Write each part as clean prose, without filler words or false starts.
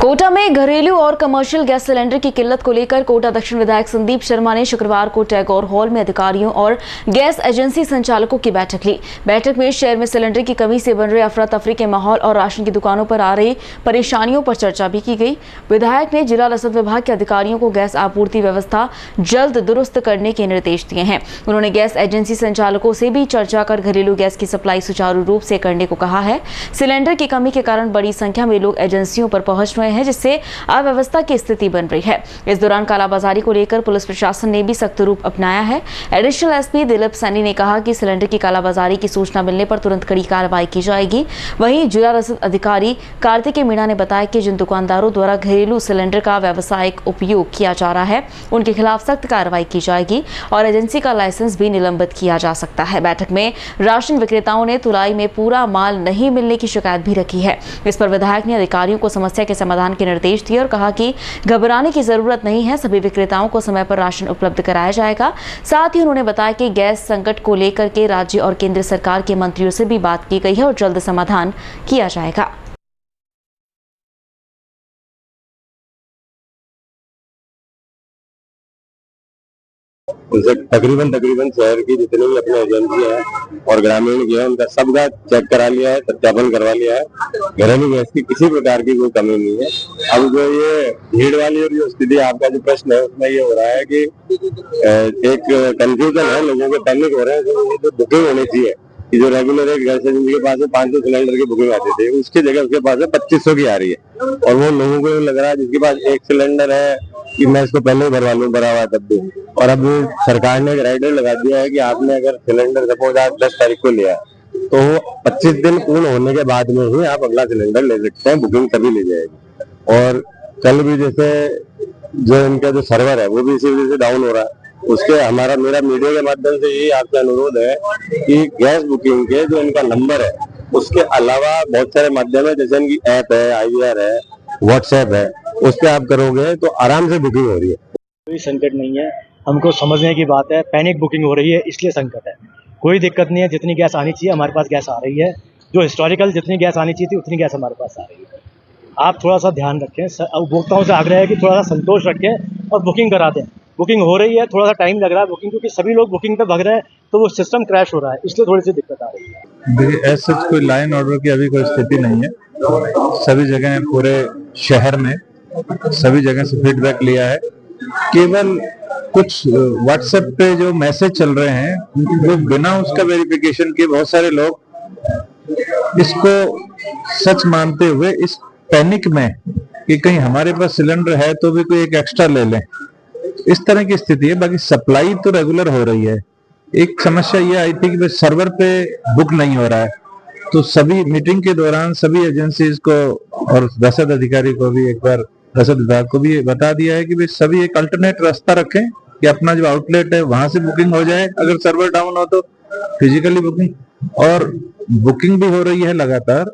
कोटा में घरेलू और कमर्शियल गैस सिलेंडर की किल्लत को लेकर कोटा दक्षिण विधायक संदीप शर्मा ने शुक्रवार को टैगोर हॉल में अधिकारियों और गैस एजेंसी संचालकों की बैठक ली। बैठक में शहर में सिलेंडर की कमी से बन रहे अफरा तफरी के माहौल और राशन की दुकानों पर आ रही परेशानियों पर चर्चा भी की गई। विधायक ने जिला रसद विभाग के अधिकारियों को गैस आपूर्ति व्यवस्था जल्द दुरुस्त करने के निर्देश दिए हैं। उन्होंने गैस एजेंसी संचालकों से भी चर्चा कर घरेलू गैस की सप्लाई सुचारू रूप से करने को कहा है। सिलेंडर की कमी के कारण बड़ी संख्या में लोग एजेंसियों पर पहुंच रहे हैं, जिससे अव्यवस्था की स्थिति बन रही है। इस दौरान कालाबाजारी को लेकर पुलिस प्रशासन ने भी सख्त रूप अपनाया है। एडिशनल एसपी दिलीप सैनी ने कहा कि सिलेंडर की कालाबाजारी की सूचना मिलने पर तुरंत कड़ी कार्रवाई की जाएगी। वहीं जिला रसद अधिकारी कार्तिकेय मीणा ने बताया कि जिन दुकानदारों द्वारा घरेलू सिलेंडर का व्यावसायिक उपयोग किया जा रहा है, उनके खिलाफ सख्त कार्रवाई की जाएगी और एजेंसी का लाइसेंस भी निलंबित किया जा सकता है। बैठक में राशन विक्रेताओं ने तुलाई में पूरा माल नहीं मिलने की शिकायत भी रखी है। इस पर विधायक ने अधिकारियों को समस्या के समाधान के निर्देश दिए और कहा कि घबराने की जरूरत नहीं है, सभी विक्रेताओं को समय पर राशन उपलब्ध कराया जाएगा। साथ ही उन्होंने बताया कि गैस संकट को लेकर के राज्य और केंद्र सरकार के मंत्रियों से भी बात की गई है और जल्द समाधान किया जाएगा। तकरीबन शहर की जितनी भी अपनी एजेंसी है और ग्रामीण की है, उनका सबका चेक करा लिया है, सत्यापन करवा लिया है। घरेलू गैस की किसी प्रकार की कोई कमी नहीं है। अब जो ये भीड़ वाली और जो स्थिति, आपका जो प्रश्न है उसमें ये हो रहा है कि एक कंफ्यूजन है, लोगों के पैनिक हो रहे हैं। जो बुकिंग होनी चाहिए कि जो रेगुलर एक गैस एजेंसी के पास 500 सिलेंडर की बुकिंग आती थी, उसकी जगह उसके पास 2500 की आ रही है। और वो लोगों को लग रहा है जिसके पास एक सिलेंडर है कि मैं इसको पहले ही भरवा लूं, भरा हुआ तब भी। और अब सरकार ने एक राइडर लगा दिया है कि आपने अगर सिलेंडर सपोज आज 10 तारीख को लिया तो 25 दिन पूर्ण होने के बाद में ही आप अगला सिलेंडर ले सकते हैं, बुकिंग तभी ले जाएगी। और कल भी जैसे जो इनका जो सर्वर है वो भी इसी वजह से डाउन हो रहा है। उसके मेरा मीडिया के माध्यम से यही आपसे अनुरोध है कि गैस बुकिंग के जो इनका नंबर है उसके अलावा बहुत सारे माध्यम है, जैसे इनकी ऐप है, IVR है, व्हाट्सएप है, उस पर आप करोगे तो आराम से बुकिंग हो रही है। कोई संकट नहीं है, हमको समझने की बात है। पैनिक बुकिंग हो रही है इसलिए संकट है, कोई दिक्कत नहीं है। जितनी गैस आनी चाहिए हमारे पास गैस आ रही है, जो हिस्टोरिकल जितनी गैस आनी चाहिए थी उतनी गैस हमारे पास आ रही है। आप थोड़ा सा ध्यान रखें, उपभोक्ताओं से आग्रह है कि थोड़ा सा संतोष रखें और बुकिंग करा दें। बुकिंग हो रही है, थोड़ा सा टाइम लग रहा है बुकिंग, क्योंकि सभी लोग बुकिंग पे भग रहे हैं तो वो सिस्टम क्रैश हो रहा है, इसलिए थोड़ी सी दिक्कत आ रही है। देखिए, ऐसा कोई लाइन ऑर्डर की अभी कोई स्थिति नहीं है। सभी जगह पूरे शहर में सभी जगह से फीडबैक लिया है। केवल कुछ व्हाट्सएप पे जो मैसेज चल रहे हैं वो बिना उसका वेरिफिकेशन के बहुत सारे लोग इसको सच मानते हुए इस पैनिक में कि कहीं हमारे पास सिलेंडर है तो भी कोई एक एक्स्ट्रा ले लें, इस तरह की स्थिति है। बाकी सप्लाई तो रेगुलर हो रही है। एक समस्या ये आई थी कि सर्वर पे बुक नहीं हो रहा है, तो सभी मीटिंग के दौरान सभी एजेंसीज को और रसद अधिकारी को भी, एक बार रसद विभाग को भी बता दिया है कि भाई सभी एक अल्टरनेट रास्ता रखें कि अपना जो आउटलेट है वहां से बुकिंग हो जाए, अगर सर्वर डाउन हो तो फिजिकली बुकिंग। और बुकिंग भी हो रही है लगातार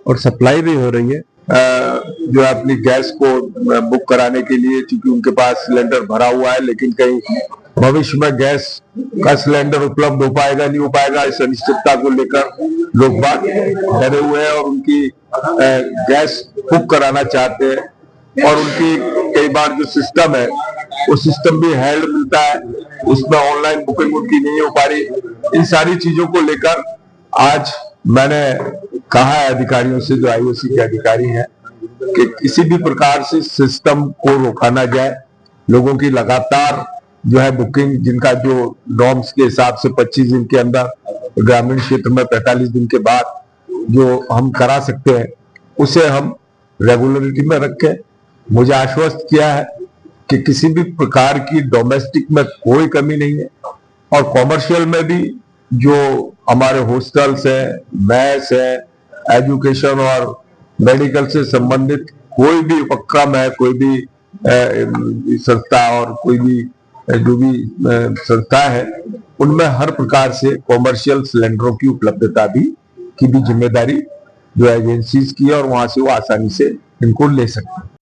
और सप्लाई भी हो रही है। जो अपनी गैस को बुक कराने के लिए, क्योंकि उनके पास सिलेंडर भरा हुआ है, लेकिन कहीं भविष्य में गैस का सिलेंडर उपलब्ध हो पाएगा नहीं हो पाएगा, इस अनिश्चितता को लेकर लोग बात डरे हुए हैं और उनकी गैस बुक कराना चाहते हैं। और उनकी कई बार जो सिस्टम है वो सिस्टम भी हेल्ड मिलता है, उसमें ऑनलाइन बुकिंग उनकी नहीं हो पा रही। इन सारी चीजों को लेकर आज मैंने कहा है अधिकारियों से, जो IOC के अधिकारी हैं, कि किसी भी प्रकार से सिस्टम को रोका ना जाए। लोगों की लगातार जो है बुकिंग, जिनका जो नॉर्म्स के हिसाब से 25 दिन के अंदर, ग्रामीण क्षेत्र में 45 दिन के बाद जो हम करा सकते हैं, उसे हम रेगुलरिटी में रखें। मुझे आश्वस्त किया है कि किसी भी प्रकार की डोमेस्टिक में कोई कमी नहीं है और कॉमर्शियल में भी जो हमारे हॉस्टल्स है, मैस है, एजुकेशन और मेडिकल से संबंधित कोई भी उपक्रम है, कोई भी संस्था और कोई भी जो भी संस्था है, उनमें हर प्रकार से कॉमर्शियल सिलेंडरों की उपलब्धता की भी जिम्मेदारी जो एजेंसीज की है और वहां से वो आसानी से इनको ले सकते हैं।